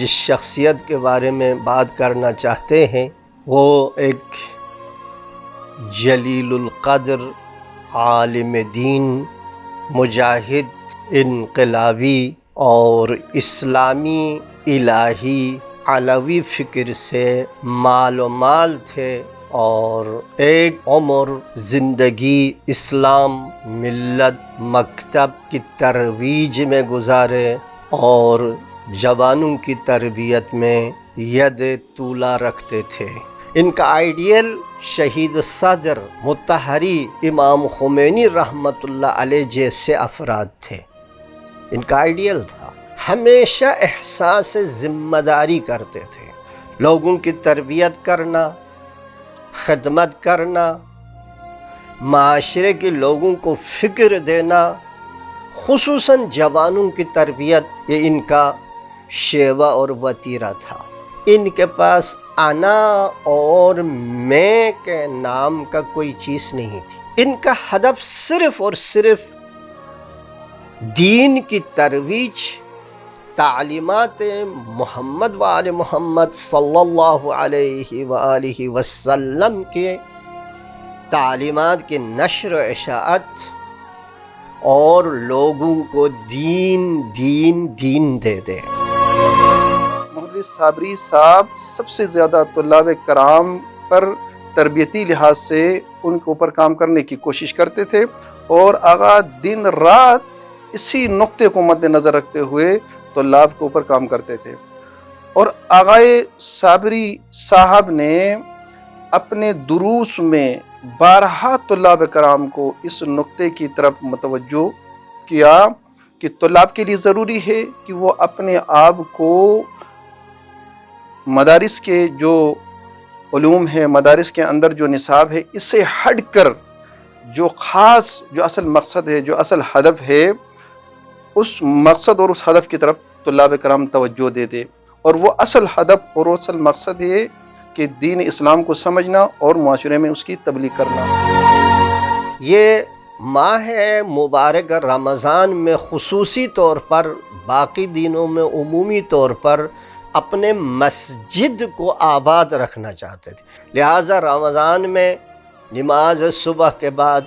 جس شخصیت کے بارے میں بات کرنا چاہتے ہیں وہ ایک جلیل القدر عالم دین، مجاہد، انقلابی اور اسلامی الہی علوی فکر سے مال و مال تھے، اور ایک عمر زندگی اسلام، ملت، مکتب کی ترویج میں گزارے اور جوانوں کی تربیت میں ید طولہ رکھتے تھے۔ ان کا آئیڈیل شہید صدر مطہری امام خمینی رحمۃ اللہ علیہ جیسے افراد تھے۔ ان کا آئیڈیل تھا، ہمیشہ احساس ذمہ داری کرتے تھے، لوگوں کی تربیت کرنا، خدمت کرنا، معاشرے کے لوگوں کو فکر دینا، خصوصاً جوانوں کی تربیت، یہ ان کا شیوا اور وتیرہ تھا۔ ان کے پاس انا اور میں کے نام کا کوئی چیز نہیں تھی۔ ان کا ہدف صرف اور صرف دین کی ترویج، تعلیمات محمد و آل محمد صلی اللہ علیہ وآلہ وسلم کے تعلیمات کی نشر و اشاعت اور لوگوں کو دین دین دین دے دے۔ مہندس صابری صاحب سب سے زیادہ طلاب کرام پر تربیتی لحاظ سے ان کے اوپر کام کرنے کی کوشش کرتے تھے، اور آغا دن رات اسی نقطے کو مد نظر رکھتے ہوئے طلاب کے اوپر کام کرتے تھے۔ اور آغائے صابری صاحب نے اپنے دروس میں بارہا طلاب کرام کو اس نقطے کی طرف متوجہ کیا کہ طلاب کے لیے ضروری ہے کہ وہ اپنے آپ کو مدارس کے جو علوم ہے، مدارس کے اندر جو نصاب ہے، اس سے ہٹ کر جو خاص، جو اصل مقصد ہے، جو اصل ہدف ہے، اس مقصد اور اس ہدف کی طرف طلاب کرام توجہ دے دے۔ اور وہ اصل ہدف اور اصل مقصد ہے کہ دین اسلام کو سمجھنا اور معاشرے میں اس کی تبلیغ کرنا۔ یہ ماہ مبارک رمضان میں خصوصی طور پر، باقی دنوں میں عمومی طور پر اپنے مسجد کو آباد رکھنا چاہتے تھے، لہٰذا رمضان میں نماز صبح کے بعد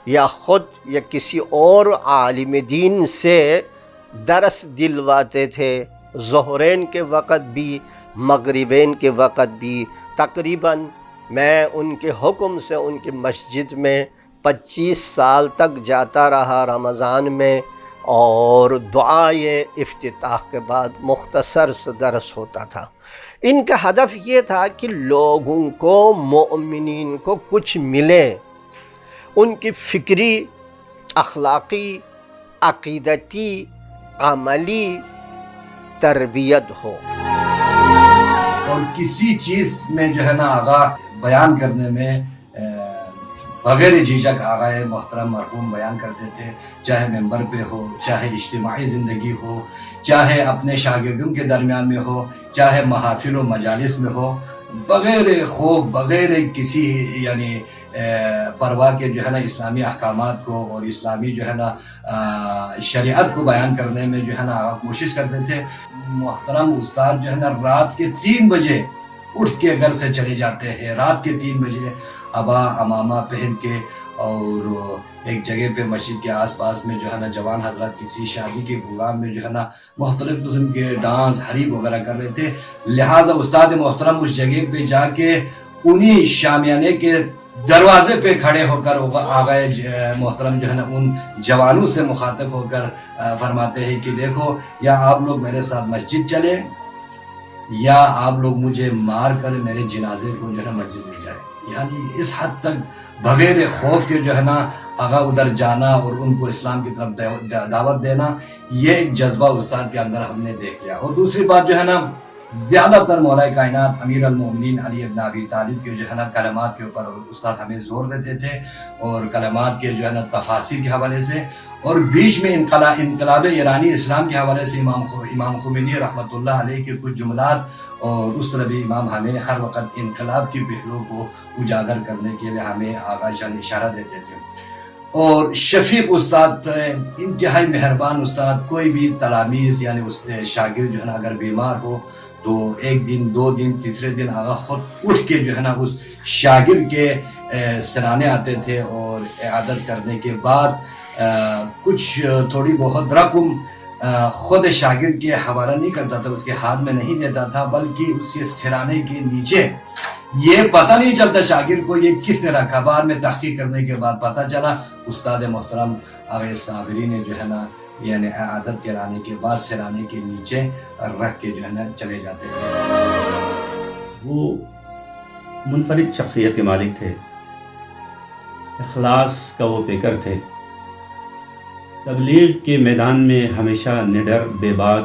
یا خود یا کسی اور عالم دین سے درس دلواتے تھے، ظہرین کے وقت بھی، مغربین کے وقت بھی۔ تقریباً میں ان کے حکم سے ان کی مسجد میں 25 سال تک جاتا رہا رمضان میں، اور دعائے افتتاح کے بعد مختصر سے درس ہوتا تھا۔ ان کا ہدف یہ تھا کہ لوگوں کو، مومنین کو کچھ ملے، ان کی فکری، اخلاقی، عقیدتی، عملی تربیت ہو۔ اور کسی چیز میں جو ہے نا آغا بیان کرنے میں بغیر جھجک آغا محترم مرحوم بیان کرتے تھے، چاہے ممبر پہ ہو، چاہے اجتماعی زندگی ہو، چاہے اپنے شاگردوں کے درمیان میں ہو، چاہے محافل و مجالس میں ہو، بغیر خوف، بغیر کسی یعنی پرواہ کے جو ہے نا اسلامی احکامات کو اور اسلامی جو ہے نا شریعت کو بیان کرنے میں جو ہے نا آغا کوشش کرتے تھے۔ محترم استاد جو ہے نا رات کے 3 بجے اٹھ کے گھر سے چلے جاتے ہیں، رات کے 3 بجے عبا امامہ پہن کے، اور ایک جگہ پہ مسجد کے آس پاس میں جو ہے نا جوان حضرات کسی شادی کے پروگرام میں جو ہے نا مختلف قسم کے ڈانس، حریب وغیرہ کر رہے تھے، لہٰذا استاد محترم اس جگہ پہ جا کے انہی شامیانے کے دروازے پہ کھڑے ہو کر آغا محترم جو ہے نا ان جوانوں سے مخاطب ہو کر فرماتے ہیں کہ دیکھو، یا آپ لوگ میرے ساتھ مسجد چلے، یا آپ لوگ مجھے مار کر میرے جنازے کو جو ہے نا مسجد لے جائے۔ یعنی اس حد تک بغیر خوف کے جو ہے نا آگا ادھر جانا اور ان کو اسلام کی طرف دعوت دینا، یہ ایک جذبہ استاد کے اندر ہم نے دیکھ لیا۔ اور دوسری بات جو ہے نا، زیادہ تر مولا کائنات امیر المومنین علی ابن ابی طالب کے جو ہے نا کلمات کے اوپر استاد ہمیں زور دیتے تھے، اور کلمات کے جو ہے نا تفاسیر کے حوالے سے، اور بیچ میں انقلاب ایرانی اسلام کے حوالے سے امام خمینی رحمۃ اللہ علیہ کے کچھ جملات، اور اس طرح بھی امام ہمیں ہر وقت انقلاب کی پہلو کو اجاگر کرنے کے لیے ہمیں آغاز اشارہ دیتے تھے۔ اور شفیق استاد انتہائی مہربان استاد. کوئی بھی تلامیذ یعنی اس شاگرد جو ہے نا اگر بیمار ہو تو ایک دن 2 دن تیسرے دن آغا خود اٹھ کے جو ہے نا اس شاگرد کے سرانے آتے تھے اور اعادت کرنے کے بعد کچھ تھوڑی بہت رقم خود شاگرد کے حوالہ نہیں کرتا تھا, اس کے ہاتھ میں نہیں دیتا تھا, بلکہ اس کے سرانے کے نیچے یہ پتہ نہیں چلتا شاگرد کو یہ کس نے رکھا. بعد میں تحقیق کرنے کے بعد پتہ چلا استاد محترم آغا صابری نے جو ہے نا یعنی عادت کرانے کے بعد سرانے کے نیچے رکھ کے جو ہے نا چلے جاتے تھے. وہ منفرد شخصیت کے مالک تھے, اخلاص کا وہ پیکر تھے. تبلیغ کے میدان میں ہمیشہ نڈر, بے باک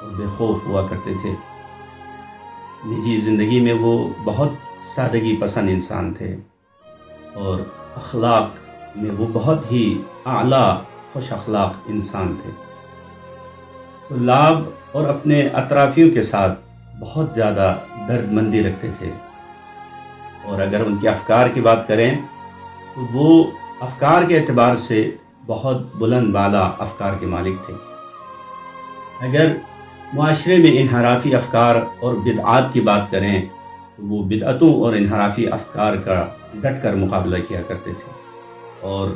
اور بے خوف ہوا کرتے تھے. نجی زندگی میں وہ بہت سادگی پسند انسان تھے اور اخلاق میں وہ بہت ہی اعلیٰ خوش اخلاق انسان تھے. طلاب اور اپنے اطرافیوں کے ساتھ بہت زیادہ درد مندی رکھتے تھے, اور اگر ان کے افکار کی بات کریں تو وہ افکار کے اعتبار سے بہت بلند بالا افکار کے مالک تھے. اگر معاشرے میں انحرافی افکار اور بدعات کی بات کریں تو وہ بدعتوں اور انحرافی افکار کا ڈٹ کر مقابلہ کیا کرتے تھے, اور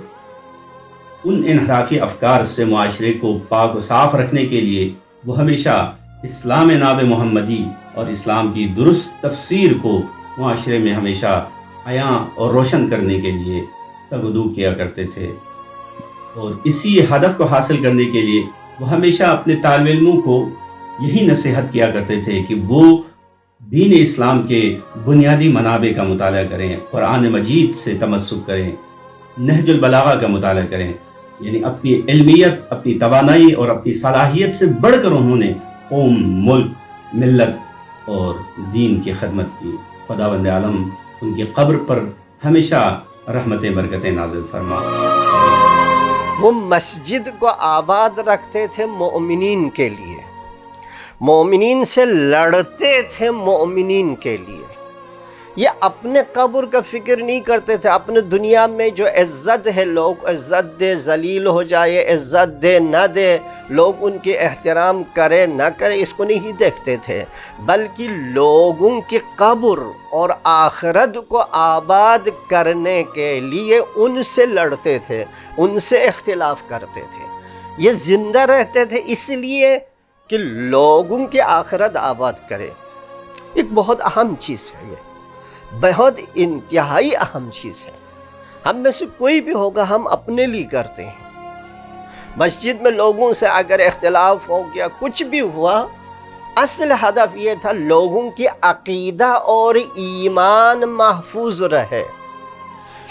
ان انحرافی افکار سے معاشرے کو پاک و صاف رکھنے کے لیے وہ ہمیشہ اسلام ناب محمدی اور اسلام کی درست تفسیر کو معاشرے میں ہمیشہ عیاں اور روشن کرنے کے لیے تگدو کیا کرتے تھے. اور اسی ہدف کو حاصل کرنے کے لیے وہ ہمیشہ اپنے طالب علموں کو یہی نصیحت کیا کرتے تھے کہ وہ دین اسلام کے بنیادی منابع کا مطالعہ کریں, قرآن مجید سے تمسک کریں, نہج البلاغہ کا مطالعہ کریں. یعنی اپنی علمیت, اپنی توانائی اور اپنی صلاحیت سے بڑھ کر انہوں نے قوم, ملک, ملت اور دین کی خدمت کی. خداوند عالم ان کی قبر پر ہمیشہ رحمتیں برکتیں نازل فرما. وہ مسجد کو آباد رکھتے تھے مومنین کے لیے, مومنین سے لڑتے تھے مومنین کے لیے. یہ اپنے قبر کا فکر نہیں کرتے تھے. اپنے دنیا میں جو عزت ہے, لوگ عزت دے, ذلیل ہو جائے, عزت دے نہ دے, لوگ ان کے احترام کرے نہ کرے, اس کو نہیں دیکھتے تھے, بلکہ لوگوں کی قبر اور آخرت کو آباد کرنے کے لیے ان سے لڑتے تھے, ان سے اختلاف کرتے تھے. یہ زندہ رہتے تھے اس لیے کہ لوگوں کی آخرت آباد کرے. ایک بہت اہم چیز ہے, یہ بہت انتہائی اہم چیز ہے. ہم میں سے کوئی بھی ہوگا, ہم اپنے لیے کرتے ہیں. مسجد میں لوگوں سے اگر اختلاف ہو گیا, کچھ بھی ہوا, اصل ہدف یہ تھا لوگوں کی عقیدہ اور ایمان محفوظ رہے,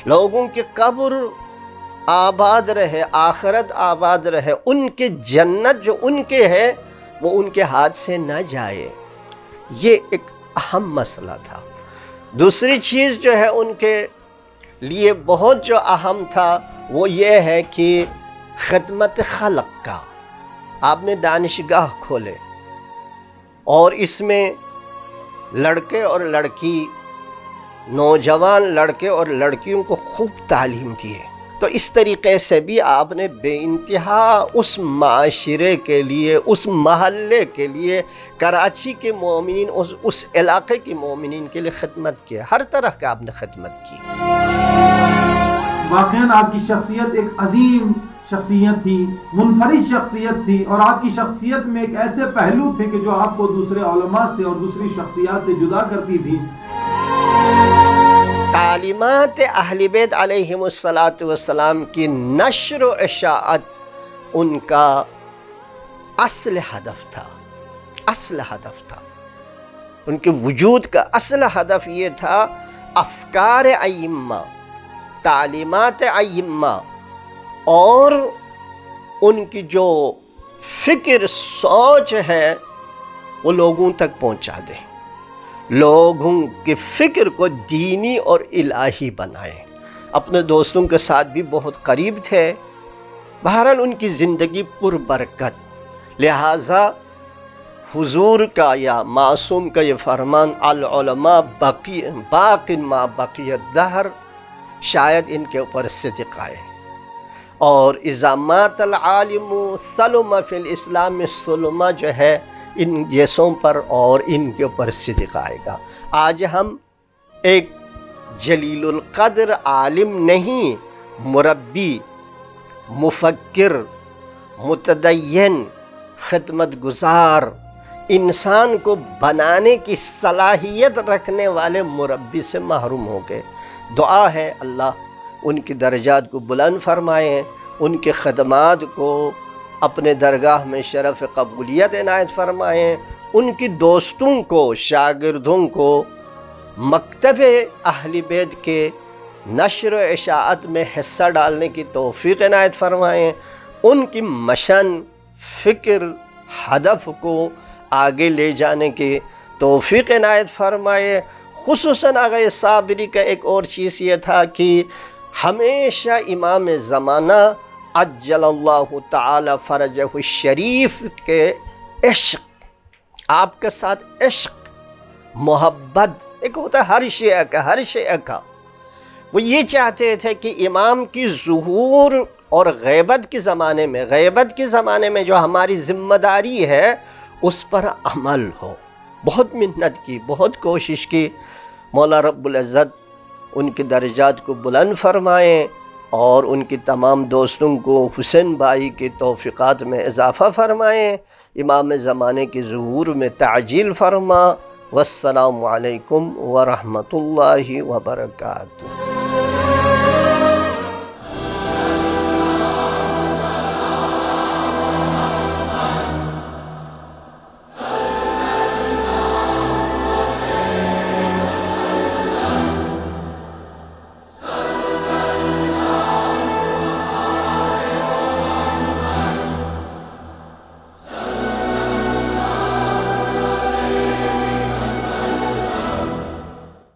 لوگوں کی قبر آباد رہے, آخرت آباد رہے, ان کے جنت جو ان کے ہے وہ ان کے ہاتھ سے نہ جائے. یہ ایک اہم مسئلہ تھا. دوسری چیز جو ہے ان کے لیے بہت جو اہم تھا وہ یہ ہے کہ خدمت خلق کا. آپ نے دانشگاہ کھولے اور اس میں لڑکے اور لڑکی, نوجوان لڑکے اور لڑکیوں کو خوب تعلیم دیے. تو اس طریقے سے بھی آپ نے بے انتہا اس معاشرے کے لیے, اس محلے کے لیے, کراچی کے مومنین, اس علاقے کے مومنین کے لیے خدمت کی. ہر طرح کا آپ نے خدمت کی. واقعاً آپ کی شخصیت ایک عظیم شخصیت تھی, منفرد شخصیت تھی, اور آپ کی شخصیت میں ایک ایسے پہلو تھے کہ جو آپ کو دوسرے علماء سے اور دوسری شخصیات سے جدا کرتی تھی. تعلیمات اہل بیت علیہم السلام کی نشر و اشاعت ان کا اصل ہدف تھا. اصل ہدف تھا ان کے وجود کا اصل ہدف یہ تھا افکار ائمہ, تعلیمات ائمہ اور ان کی جو فکر سوچ ہے وہ لوگوں تک پہنچا دیں, لوگوں کے فکر کو دینی اور الہی بنائیں. اپنے دوستوں کے ساتھ بھی بہت قریب تھے. بہرحال ان کی زندگی پر برکت, لہٰذا حضور کا یا معصوم کا یہ فرمان العلماء باق ما بقی الدہر شاید ان کے اوپر صدق آئے. اور اذا مات العالم سلم فی الاسلام سلمہ جو ہے ان جیسوں پر اور ان کے اوپر صدق آئے گا۔ آج ہم ایک جلیل القدر عالم نہیں، مربی، مفکر، متدین، خدمت گزار، انسان کو بنانے کی صلاحیت رکھنے والے مربی سے محروم ہو گئے۔ دعا ہے اللہ ان کی درجات کو بلند فرمائیں، ان کے خدمات کو اپنے درگاہ میں شرف قبولیت عنایت فرمائیں، ان کی دوستوں کو، شاگردوں کو مکتب اہل بیت کے نشر و اشاعت میں حصہ ڈالنے کی توفیق عنایت فرمائیں، ان کی مشن، فکر، ہدف کو آگے لے جانے کی توفیق عنایت فرمائے۔ خصوصاً آغا صابری کا ایک اور چیز یہ تھا کہ ہمیشہ امام زمانہ عجل اللہ تعالی فرجہ الشریف کے عشق، آپ کے ساتھ عشق، محبت، ایک ہوتا ہے ہر شیعہ کا، وہ یہ چاہتے تھے کہ امام کی ظہور اور غیبت کے زمانے میں جو ہماری ذمہ داری ہے اس پر عمل ہو۔ بہت محنت کی، بہت کوشش کی، مولا رب العزت ان کے درجات کو بلند فرمائیں اور ان کی تمام دوستوں کو حسین بھائی کی توفیقات میں اضافہ فرمائیں، امام زمانے کے ظہور میں تعجیل فرما۔ والسلام علیکم ورحمۃ اللہ وبرکاتہ۔